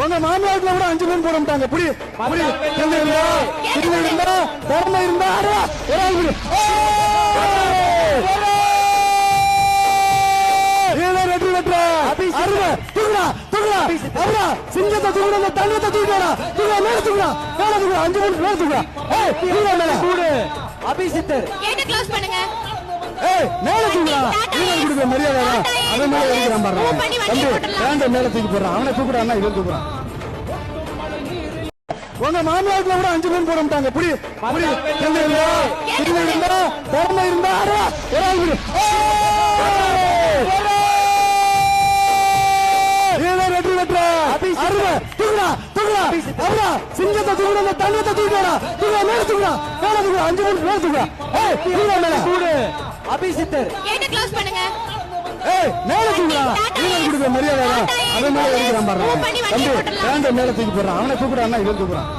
உங்க மாநிலத்துல கூட 5 பேர் போட மாட்டாங்க. புடி புடி இருந்தா திறமை இருந்தா ஒரு ஆள் புடி. வெற்றி வெற்றி அருமை தூக்குடா தூக்குடா அவரா சிங்கத்தை தூக்குடா தங்கத்தை தூக்குடா தூக்குடா மேல தூக்குடா மேல தூக்குடா 5 பேர் மேல தூக்குடா. ஏய் தூக்குடா மேல கூடு அபிசித்தர் கேட்ட க்ளோஸ் பண்ணுங்க. ஏய் மேல தூக்குடா இவன் குடுக்க மரியாதை அவன் மேல ஏறிறான் பாரு. தம்பி வேண்ட மேல தூக்கி போறான். அவனை தூக்குடான்னா இவன் தூக்குறான். உங்க மாநிலத்துல கூட 5 பேர் போட மாட்டாங்க. புடி புடி இருந்தா திறமை இருந்தா ஒரு ஆள் புடி. வெற்றி வெற்றி அருமை தூக்குடா தூக்குடா அவரா சிங்கத்தை தூக்குடா தங்கத்தை தூக்குடா தூக்குடா மேல தூக்குடா மேல தூக்குடா 5 பேர் மேல தூக்குடா. ஏய் தூக்குடா மேல கூடு அபிசித்தர் கேட்ட க்ளோஸ் பண்ணுங்க. ஏய் மேல தூக்குடா இவன் குடுக்க மரியாதை அவன் மேல ஏறிறான் பாரு. தம்பி வேண்ட மேல தூக்கி போறான். அவனை தூக்குடான்னா இவன் தூக்குறான்.